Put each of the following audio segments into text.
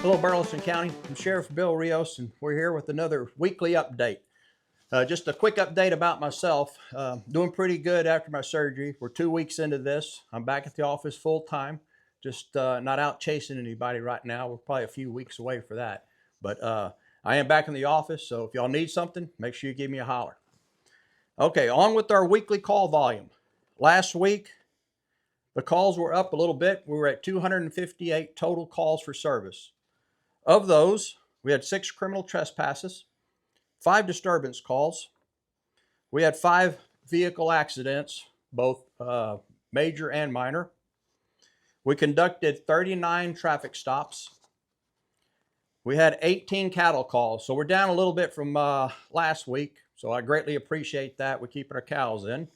Hello, Burleson County. I'm Sheriff Bill Rios, and we're here with another weekly update. Just a quick update about myself. Doing pretty good after my surgery. We're 2 weeks into this. I'm back at the office full time. Just not out chasing anybody right now. We're probably a few weeks away for that. But I am back in the office, so if y'all need something, make sure you give me a holler. Okay, on with our weekly call volume. Last week, the calls were up a little bit. We were at 258 total calls for service. Of those, we had 6 criminal trespasses, 5 disturbance calls. We had 5 vehicle accidents, both major and minor. We conducted 39 traffic stops. We had 18 cattle calls, so we're down a little bit from last week, so I greatly appreciate that. We're keeping our cows in.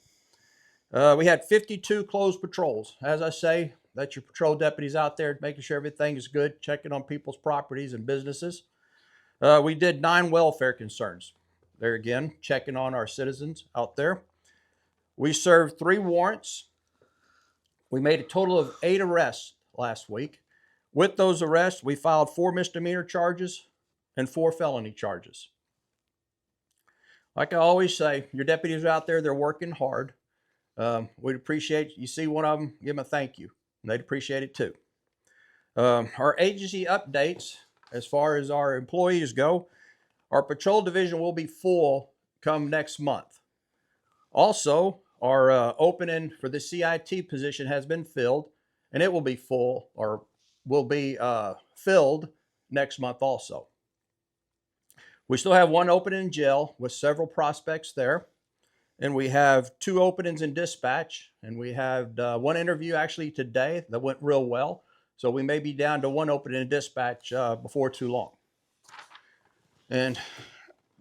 We had 52 closed patrols. As I say, that's your patrol deputies out there making sure everything is good, checking on people's properties and businesses. We did 9 welfare concerns. There again, checking on our citizens out there. We served 3 warrants. We made a total of 8 arrests last week. With those arrests, we filed 4 misdemeanor charges and 4 felony charges. Like I always say, your deputies are out there, they're working hard. We'd appreciate, you see one of them, give them a thank you. They'd appreciate it too. Our agency updates, as far as our employees go, our patrol division will be full come next month. Also, our opening for the CIT position has been filled, and it will be full, or will be filled next month also. We still have 1 opening in jail with several prospects there. And we have 2 openings in dispatch, and we had 1 interview actually today that went real well. So we may be down to 1 opening in dispatch before too long. And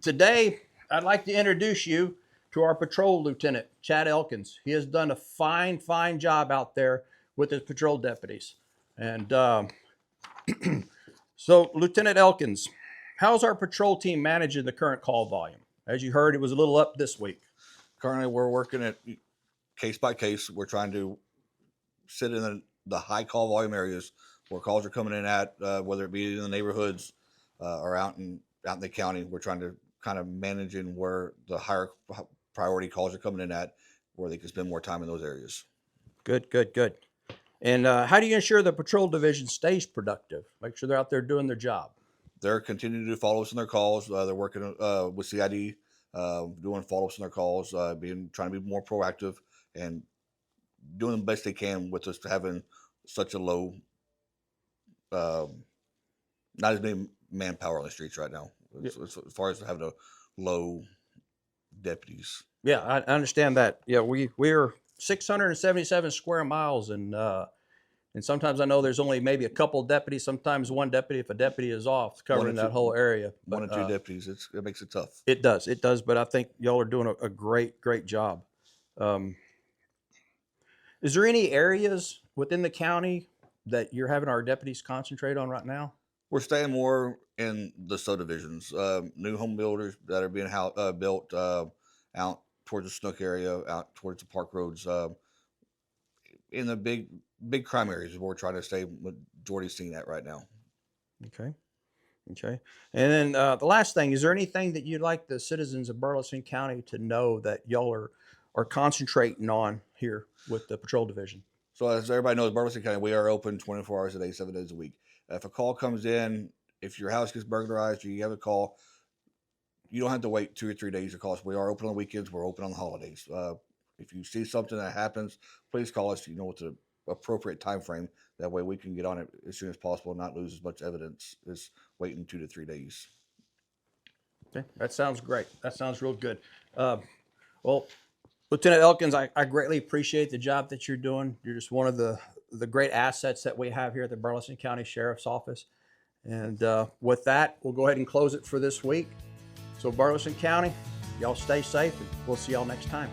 today, I'd like to introduce you to our patrol lieutenant, Chad Elkins. He has done a fine, fine job out there with his patrol deputies. And so, Lieutenant Elkins, how's our patrol team managing the current call volume? As you heard, it was a little up this week. Currently, we're working at case by case. We're trying to sit in the high call volume areas where calls are coming in at, whether it be in the neighborhoods or out in the county. We're trying to kind of manage in where the higher priority calls are coming in at, where they can spend more time in those areas. Good, good, good. And how do you ensure the patrol division stays productive? Make sure they're out there doing their job. They're continuing to follow us in their calls. They're working with CID. Doing follow-ups on their calls, trying to be more proactive and doing the best they can with us having such a low, not as many manpower on the streets right now. Yeah. As far as having a low deputies. Yeah, I understand that. Yeah, we're 677 square miles, and sometimes I know there's only maybe a couple deputies, sometimes 1 deputy if a deputy is off covering that whole area. But, 1 or 2 deputies, it makes it tough. It does, but I think y'all are doing a great job. Is there any areas within the county that you're having our deputies concentrate on right now? We're staying more in the subdivisions, new home builders that are being built out towards the Snook area, out towards the park roads, in the big crime areas where we're trying to stay majority seen at right now. Okay. And then the last thing, is there anything that you'd like the citizens of Burleson County to know that y'all are concentrating on here with the patrol division? So as everybody knows, Burleson County, we are open 24 hours a day, 7 days a week. If a call comes in, if your house gets burglarized or you have a call, you don't have to wait 2 or 3 days to call us. We are open on the weekends. We're open on the holidays. If you see something that happens, please call us. You know what's the appropriate time frame. That way we can get on it as soon as possible and not lose as much evidence as waiting 2 to 3 days. Okay, that sounds great. That sounds real good. Well, Lieutenant Elkins, I greatly appreciate the job that you're doing. You're just one of the great assets that we have here at the Burleson County Sheriff's Office. And with that, we'll go ahead and close it for this week. So Burleson County, y'all stay safe, and we'll see y'all next time.